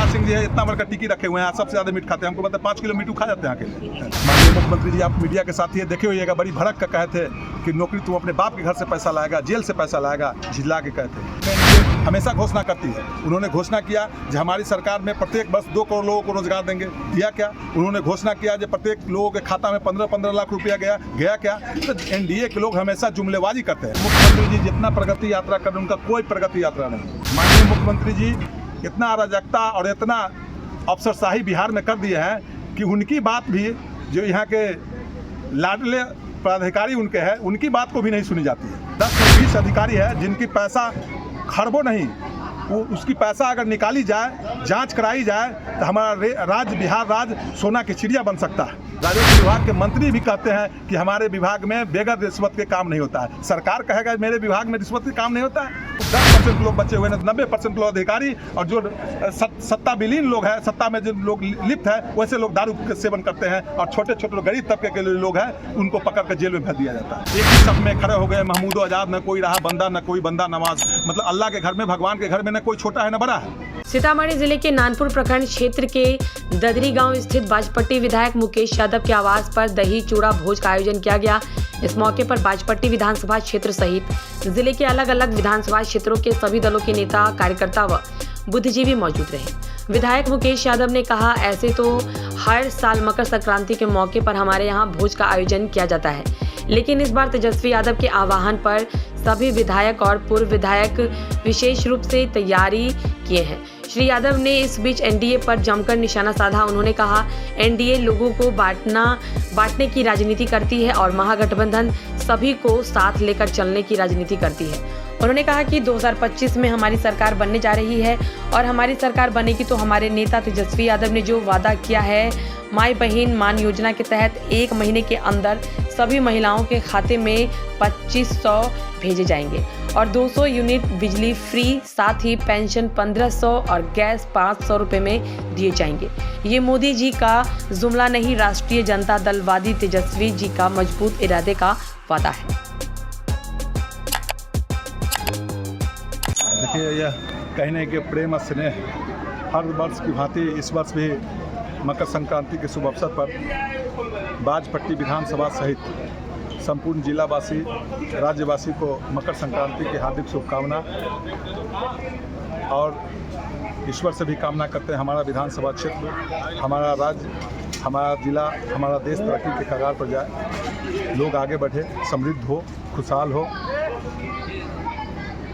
प्रकाश सिंह जी है, इतना बड़का टिकी रखे हुए हैं, सबसे ज़्यादा मीट खाते हैं। हमको पता है 5 किलो मीट खा जाते हैं अकेले। माननीय मुख्यमंत्री जी, आप मीडिया के साथ ये देखे होइएगा, बड़ी भड़क का कहे थे कि नौकरी तुम अपने बाप के घर से पैसा लाएगा, जेल से पैसा लाएगा, झिझला के कहे थे। हमेशा घोषणा करती है। उन्होंने घोषणा किया कि हमारी सरकार में प्रत्येक वर्ष 2 करोड़ लोगों को रोजगार देंगे, दिया क्या? उन्होंने घोषणा किया कि प्रत्येक लोगों के खाता में 15-15 लाख रुपया गया क्या? तो एनडीए के लोग हमेशा जुमलेबाजी करते हैं। मुख्यमंत्री जी जितना प्रगति यात्रा कर रहे हैं, उनका कोई प्रगति यात्रा नहीं। माननीय मुख्यमंत्री जी इतना अराजकता और इतना अफसरशाही बिहार में कर दिए हैं कि उनकी बात भी, जो यहाँ के लाडले पदाधिकारी उनके हैं, उनकी बात को भी नहीं सुनी जाती है। 10 से 20 अधिकारी है जिनकी पैसा खरबों नहीं, वो उसकी पैसा अगर निकाली जाए, जांच कराई जाए, तो हमारा राज्य, बिहार राज्य सोना की चिड़िया बन सकता है। राजस्व विभाग के मंत्री भी कहते हैं कि हमारे विभाग में बेगर रिश्वत के काम नहीं होता है। सरकार कहेगा मेरे विभाग में रिश्वत के काम नहीं होता है। 10% लोग बचे हुए हैं, 90% लोग अधिकारी, और जो सत्ता विलीन लोग हैं, सत्ता में जो लोग लिप्त है, वैसे लोग दारू के सेवन करते हैं, और छोटे छोटे गरीब तबके के लोग हैं, उनको पकड़ कर जेल में भेज दिया जाता है। एक ही सब में खड़े हो गए महमूद आजाद, न कोई रहा बंदा, न कोई बंदा नवाज। मतलब अल्लाह के घर में, भगवान के घर में न कोई छोटा है न बड़ा है। सीतामढ़ी जिले के नानपुर प्रखंड क्षेत्र के ददरी गांव स्थित बाजपट्टी विधायक मुकेश यादव के आवास पर दही चूड़ा भोज का आयोजन किया गया। इस मौके पर बाजपट्टी विधानसभा क्षेत्र सहित जिले के अलग अलग विधानसभा क्षेत्रों के सभी दलों के नेता, कार्यकर्ता व बुद्धिजीवी मौजूद रहे। विधायक मुकेश यादव ने कहा, ऐसे तो हर साल मकर संक्रांति के मौके पर हमारे यहाँ भोज का आयोजन किया जाता है, लेकिन इस बार तेजस्वी यादव के आह्वान पर सभी विधायक और पूर्व विधायक विशेष रूप से तैयारी किए हैं। श्री यादव ने इस बीच एनडीए पर जमकर निशाना साधा। उन्होंने कहा, एनडीए लोगों को बांटने की राजनीति करती है और महागठबंधन सभी को साथ लेकर चलने की राजनीति करती है। उन्होंने कहा कि 2025 में हमारी सरकार बनने जा रही है, और हमारी सरकार बनेगी तो हमारे नेता तेजस्वी यादव ने जो वादा किया है, माई बहन मान योजना के तहत 1 महीने के अंदर सभी महिलाओं के खाते में 2500 भेजे जाएंगे और 200 यूनिट बिजली फ्री, साथ ही पेंशन 1500 और गैस 500 रुपये में दिए जाएंगे। ये मोदी जी का जुमला नहीं, राष्ट्रीय जनता दलवादी तेजस्वी जी का मजबूत इरादे का वादा है। देखिए, यह कहने के प्रेम स्नेह हर वर्ष की भांति इस वर्ष भी मकर संक्रांति के शुभ अवसर पर बाजपट्टी विधानसभा सहित संपूर्ण जिलावासी, राज्यवासी को मकर संक्रांति की हार्दिक शुभकामना, और ईश्वर से भी कामना करते हैं हमारा विधानसभा क्षेत्र, हमारा राज्य, हमारा जिला, हमारा देश तरक्की के कगार पर जाए, लोग आगे बढ़े, समृद्ध हो, खुशहाल हो।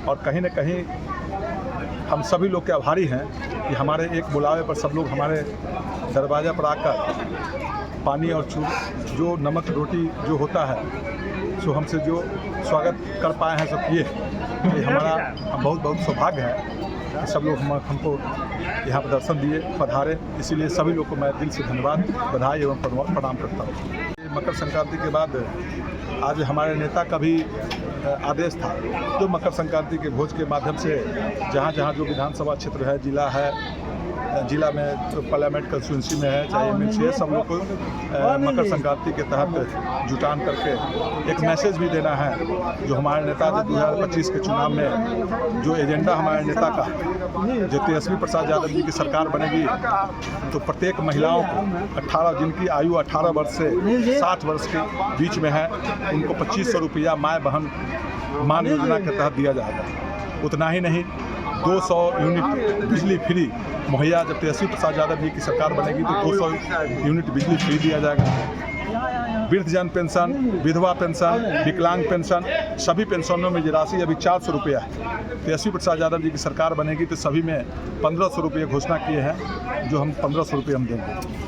और कहीं न कहीं हम सभी लोग के आभारी हैं कि हमारे एक बुलावे पर सब लोग हमारे दरवाज़ा पर आकर पानी और जो नमक रोटी जो होता है, सो हमसे जो स्वागत कर पाए हैं, सब किए। ये हमारा बहुत बहुत सौभाग्य है कि सब लोग हमको यहाँ पर दर्शन दिए, पधारे। इसीलिए सभी लोग को मैं दिल से धन्यवाद, बधाई एवं प्रणाम करता हूँ। मकर संक्रांति के बाद आज हमारे नेता का भी आदेश था, जो मकर संक्रांति के भोज के माध्यम से जहाँ जहाँ जो विधानसभा क्षेत्र है, जिला है, जिला में तो पार्लियामेंट कंस्टिट्यूंसी में है, चाहे एमएलसी है, सब लोग को मकर संक्रांति के तहत जुटान करके एक मैसेज भी देना है। जो हमारे नेता जो 2025 के चुनाव में जो एजेंडा हमारे नेता का, जो तेजस्वी प्रसाद यादव जी की सरकार बनेगी, तो प्रत्येक महिलाओं को 18 जिनकी आयु 18 वर्ष से 60 वर्ष के बीच में है, उनको 2500 रुपया माय बहन मान योजना के तहत दिया जाएगा। उतना ही नहीं, 200 यूनिट बिजली फ्री मुहैया, जब तेजस्वी प्रसाद यादव जी की सरकार बनेगी तो 200 यूनिट बिजली फ्री दिया जाएगा। वृद्धजन पेंशन, विधवा पेंशन, विकलांग पेंशन, सभी पेंशनों में ये राशि अभी 400 रुपया है। तेजस्वी प्रसाद यादव जी की सरकार बनेगी तो सभी में 1500 रुपये घोषणा किए हैं, जो हम 1500 रुपये हम देंगे।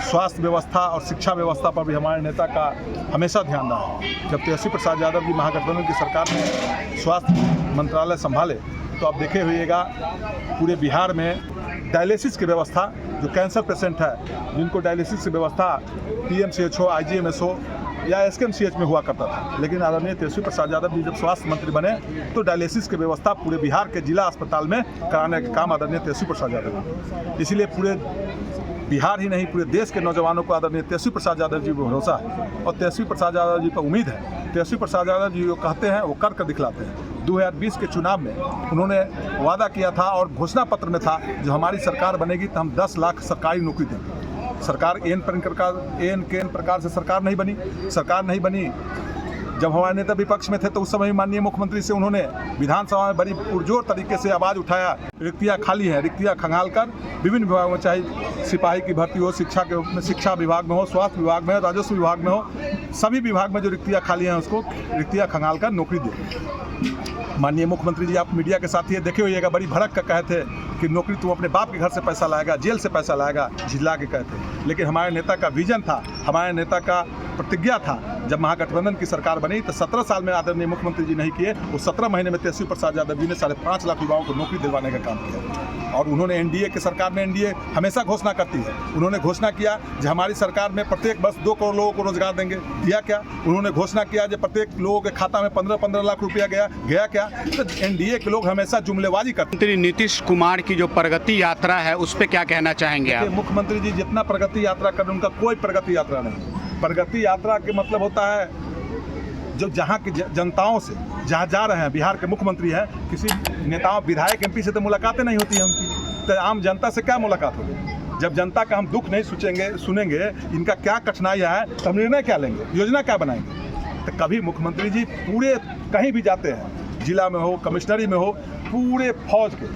स्वास्थ्य व्यवस्था और शिक्षा व्यवस्था पर भी हमारे नेता का हमेशा ध्यान रहा है। जब तेजस्वी प्रसाद यादव जी महागठबंधन की सरकार ने स्वास्थ्य मंत्रालय संभाले, तो आप देखे होइएगा पूरे बिहार में डायलिसिस की व्यवस्था, जो कैंसर पेशेंट है, जिनको डायलिसिस की व्यवस्था पीएमसीएच हो, आईजीएमएस हो या एसकेएमसीएच में हुआ करता था, लेकिन आदरणीय तेजस्वी प्रसाद यादव जी जब स्वास्थ्य मंत्री बने तो डायलिसिस की व्यवस्था पूरे बिहार के जिला अस्पताल में कराने का काम आदरणीय तेजस्वी प्रसाद यादव जी। इसीलिए पूरे बिहार ही नहीं, पूरे देश के नौजवानों को आदरणीय तेजस्वी प्रसाद यादव जी पर भरोसा है और तेजस्वी प्रसाद यादव जी पर उम्मीद है। तेजस्वी प्रसाद यादव जी जो कहते हैं वो कर दिखलाते हैं। 2020 के चुनाव में उन्होंने वादा किया था और घोषणा पत्र में था, जो हमारी सरकार बनेगी तो हम 10 लाख सरकारी नौकरी देंगे। सरकार एन के प्रकार से सरकार नहीं बनी। जब हमारे नेता विपक्ष में थे तो उस समय माननीय मुख्यमंत्री से उन्होंने विधानसभा में बड़ी पुरजोर तरीके से आवाज़ उठाया, रिक्तियाँ खाली हैं, रिक्तियाँ खंगाल कर विभिन्न विभागों में, चाहे सिपाही की भर्ती हो, शिक्षा विभाग में हो, स्वास्थ्य विभाग में हो, राजस्व विभाग में हो, सभी विभाग में जो रिक्तियाँ खाली हैं उसको रिक्तियाँ खंगाल कर नौकरी दे। माननीय मुख्यमंत्री जी, आप मीडिया के साथ ये देखे होइएगा, बड़ी भड़क कर कहे थे कि नौकरी तुम अपने बाप के घर से पैसा लाएगा, जेल से पैसा लाएगा, झिझला के कहे थे। लेकिन हमारे नेता का विजन था, हमारे नेता का प्रतिज्ञा था, जब महागठबंधन की सरकार बनी तो 17 साल में आदरणीय मुख्यमंत्री जी नहीं किए, वो 17 महीने में तेजस्वी प्रसाद यादव जी ने 5.5 लाख युवाओं को नौकरी दिलवाने का काम किया। और उन्होंने एनडीए की सरकार में, एनडीए हमेशा घोषणा करती है, उन्होंने घोषणा किया कि हमारी सरकार में प्रत्येक बस 2 करोड़ लोगों को रोजगार देंगे। दिया क्या? उन्होंने घोषणा किया कि प्रत्येक लोगों के खाता में 15-15 लाख रुपया गया क्या? तो एनडीए के लोग हमेशा जुमलेबाजी करते हैं। मंत्री नीतीश कुमार की जो प्रगति यात्रा है उस पर क्या कहना चाहेंगे आप? मुख्यमंत्री जी जितना प्रगति यात्रा कर, उनका कोई प्रगति यात्रा नहीं। प्रगति यात्रा के मतलब होता है जो जहाँ की जनताओं से जहाँ जा रहे हैं, बिहार के मुख्यमंत्री हैं, किसी नेताओं विधायक एमपी से तो मुलाकातें नहीं होती हैं उनकी, तो आम जनता से क्या मुलाकात होगी? जब जनता का हम दुख नहीं सुनेंगे, इनका क्या कठिनाई है, तो हम निर्णय क्या लेंगे, योजना क्या बनाएंगे? तो कभी मुख्यमंत्री जी पूरे कहीं भी जाते हैं, जिला में हो, कमिश्नरी में हो, पूरे फौज के,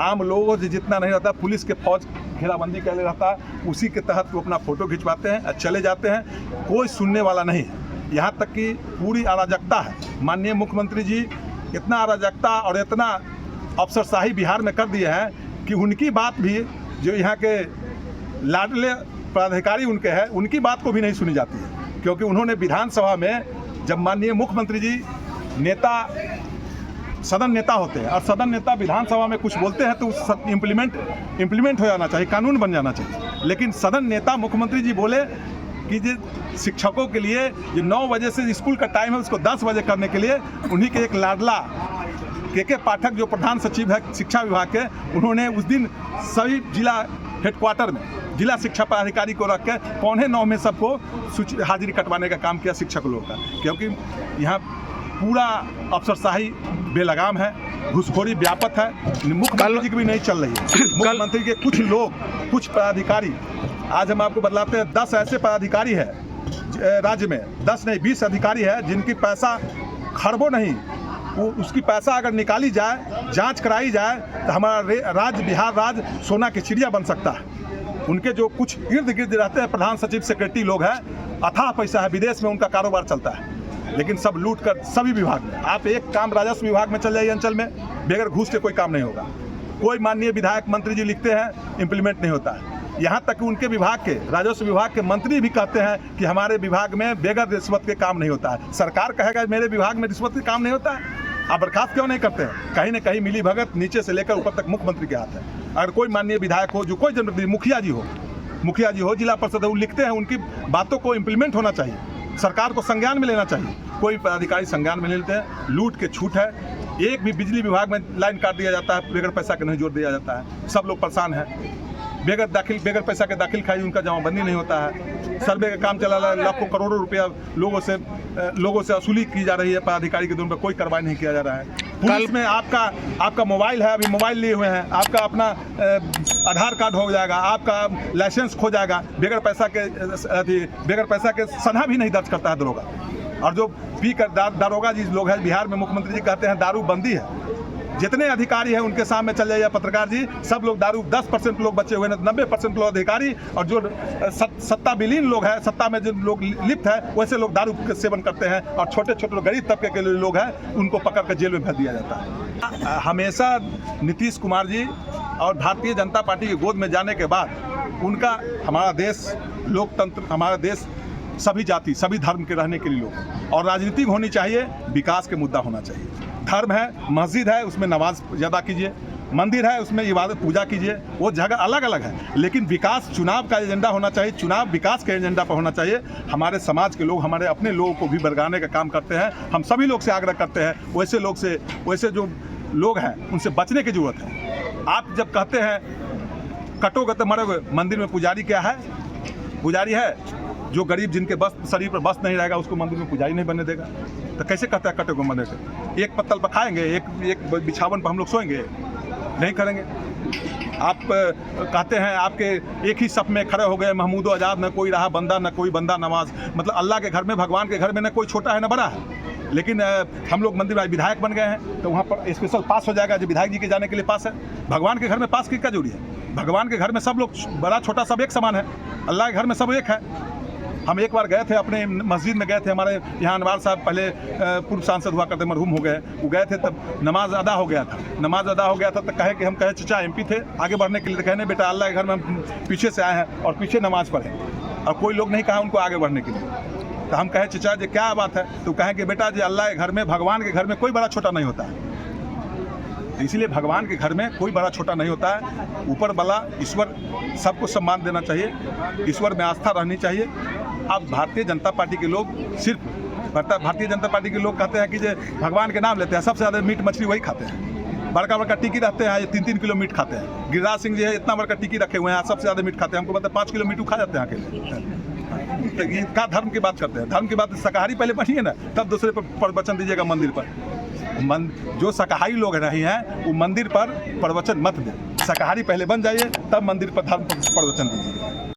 आम लोगों से जितना नहीं रहता, पुलिस के फौज घेराबंदी कर ले रहता, उसी के तहत वो अपना फोटो खिंचवाते हैं, चले जाते हैं, कोई सुनने वाला नहीं है। यहाँ तक कि पूरी अराजकता है। माननीय मुख्यमंत्री जी इतना अराजकता और इतना अफसरशाही बिहार में कर दिए हैं कि उनकी बात भी, जो यहाँ के लाडले पदाधिकारी उनके हैं, उनकी बात को भी नहीं सुनी जाती है। क्योंकि उन्होंने विधानसभा में, जब माननीय मुख्यमंत्री जी सदन नेता होते हैं और सदन नेता विधानसभा में कुछ बोलते हैं तो उस इम्प्लीमेंट हो जाना चाहिए, कानून बन जाना चाहिए। लेकिन सदन नेता मुख्यमंत्री जी बोले कि जो शिक्षकों के लिए जो 9 बजे से स्कूल का टाइम है उसको 10 बजे करने के लिए उन्हीं के एक लाडला के पाठक, जो प्रधान सचिव है शिक्षा विभाग के, उन्होंने उस दिन सभी जिला हेडक्वार्टर में जिला शिक्षा पदाधिकारी को रख के 8:45 में सबको हाजिरी कटवाने का काम किया शिक्षक लोगों का। क्योंकि यहाँ पूरा अफसरशाही बेलगाम है, घूसखोरी व्यापक है, मुख्यमंत्री की भी नहीं चल रही है। मुख्यमंत्री के कुछ लोग, कुछ पदाधिकारी, आज हम आपको बतलाते हैं, 10 ऐसे पदाधिकारी है राज्य में, 10 नहीं 20 अधिकारी है जिनकी पैसा खरबों नहीं, उसकी पैसा अगर निकाली जाए, जांच कराई जाए तो हमारा राज्य, बिहार राज्य सोना की चिड़िया बन सकता है। उनके जो कुछ इर्द गिर्द रहते हैं प्रधान सचिव, सेक्रेटरी लोग हैं, अथाह पैसा है, विदेश में उनका कारोबार चलता है, लेकिन सब लूट कर सभी विभाग में। आप एक काम राजस्व विभाग में चल जाइए अंचल में, बगैर घूस के कोई काम नहीं होगा। कोई माननीय विधायक मंत्री जी लिखते हैं, इम्प्लीमेंट नहीं होता है। यहाँ तक कि उनके विभाग के, राजस्व विभाग के मंत्री भी कहते हैं कि हमारे विभाग में बगैर रिश्वत के काम नहीं होता है। सरकार कहेगा मेरे विभाग में रिश्वत के काम नहीं होता है, आप बर्खास्त क्यों नहीं करते हैं? कहीं ना कहीं मिली भगत नीचे से लेकर ऊपर तक मुख्यमंत्री के हाथ है। अगर कोई माननीय विधायक हो, जो कोई जनप्रतिनिधि, मुखिया जी हो, जिला परिषद हो, लिखते हैं, उनकी बातों को इम्प्लीमेंट होना चाहिए, सरकार को संज्ञान में लेना चाहिए। कोई पदाधिकारी संज्ञान में ले लेते हैं, लूट के छूट है। एक भी बिजली विभाग में लाइन काट दिया जाता है, बगैर पैसा के नहीं जोड़ दिया जाता है, सब लोग परेशान हैं। बगैर पैसा के दाखिल खाई उनका जमाबंदी नहीं होता है। सर्वे का काम चला रहा है, लाखों करोड़ों रुपया लोगों से वसूली की जा रही है, पदाधिकारी के दूर पर कोई कार्रवाई नहीं किया जा रहा है। पुलिस में आपका मोबाइल है, अभी मोबाइल लिए हुए हैं, आपका अपना आधार कार्ड हो जाएगा, आपका लाइसेंस खो जाएगा, बगैर पैसा के सनहा भी नहीं दर्ज करता है दरोगा। और जो पी कर दारोगा जी लोग हैं बिहार में, मुख्यमंत्री जी कहते हैं दारू बंदी है, जितने अधिकारी हैं उनके सामने चल जाइए पत्रकार जी, सब लोग दारू, 10% लोग बचे हुए हैं, 90% लोग अधिकारी, और जो सत्ता विलीन लोग हैं, सत्ता में जो लोग लिप्त है, वैसे लोग दारू के सेवन करते हैं, और छोटे छोटे गरीब तबके के लोग हैं उनको पकड़ कर जेल में भेज दिया जाता है। हमेशा नीतीश कुमार जी और भारतीय जनता पार्टी की गोद में जाने के बाद उनका, हमारा देश लोकतंत्र, हमारा देश सभी जाति सभी धर्म के रहने के लिए लोग, और राजनीति होनी चाहिए, विकास के मुद्दा होना चाहिए। धर्म है, मस्जिद है, उसमें नमाज ज़्यादा कीजिए, मंदिर है उसमें इबादत पूजा कीजिए, वो जगह अलग अलग है, लेकिन विकास चुनाव का एजेंडा होना चाहिए, चुनाव विकास के एजेंडा पर होना चाहिए। हमारे समाज के लोग हमारे अपने लोगों को भी बरगाने का काम करते हैं, हम सभी लोग से आग्रह करते हैं, वैसे जो लोग हैं उनसे बचने की जरूरत है। आप जब कहते हैं कटोगे तो मरोगे, मंदिर में पुजारी क्या है? पुजारी है जो गरीब जिनके बस शरीर पर बस नहीं रहेगा उसको मंदिर में पुजारी नहीं बनने देगा। तो कैसे कहता है कटे को मंदिर से? एक पत्तल पर खाएंगे, एक बिछावन पर हम लोग सोएंगे? नहीं करेंगे। आप कहते हैं आपके एक ही सफ में खड़े हो गए महमूद आज़ाद, न कोई रहा बंदा न कोई बंदा नवाज। मतलब अल्लाह के घर में, भगवान के घर में न कोई छोटा है न बड़ा है। लेकिन हम लोग मंदिर में विधायक बन गए हैं तो वहाँ पर स्पेशल पास हो जाएगा जो विधायक जी के जाने के लिए पास है। भगवान के घर में पास की क्या जरूरी है? भगवान के घर में सब लोग बड़ा छोटा सब एक समान है। अल्लाह के घर में सब एक है। हम एक बार गए थे अपने मस्जिद में गए थे, हमारे यहाँ अनवार साहब पहले पूर्व सांसद हुआ करते, मरहूम हो गए, वो गए थे तब नमाज अदा हो गया था। नमाज अदा हो गया था तो कहे कि हम कहे चचा MP थे आगे बढ़ने के लिए, कहने बेटा अल्लाह के घर में हम पीछे से आए हैं और पीछे नमाज पढ़े, और कोई लोग नहीं कहा उनको आगे बढ़ने के लिए। तो हम कहे चचा जी क्या बात है? तो कहें कि बेटा जी अल्लाह के घर में, भगवान के घर में कोई बड़ा छोटा नहीं होता है। तो इसलिए भगवान के घर में कोई बड़ा छोटा नहीं होता है। ऊपर वाला ईश्वर सबको सम्मान देना चाहिए, ईश्वर में आस्था रहनी चाहिए। अब भारतीय जनता पार्टी के लोग सिर्फ भारतीय जनता पार्टी के लोग कहते हैं कि जो भगवान के नाम लेते हैं, सबसे ज़्यादा मीट मछली वही खाते हैं। बड़का बड़का टिक्की रहते हैं, 3-3 किलो मीट खाते हैं। गिरिराज सिंह जी है इतना बड़का टिक्की रखे हुए हैं, सबसे ज़्यादा मीट खाते हैं। हमको पता 5 किलो मीट खा जाते हैं अकेले। तो ये क्या धर्म की बात करते हैं? धर्म की बात शाकाहारी पहले बनिए ना, तब दूसरे पर प्रवचन दीजिएगा मंदिर पर। जो शाकाहारी लोग रहे हैं वो मंदिर पर प्रवचन मत दें, शाकाहारी पहले बन जाइए तब मंदिर पर धर्म प्रवचन दीजिए।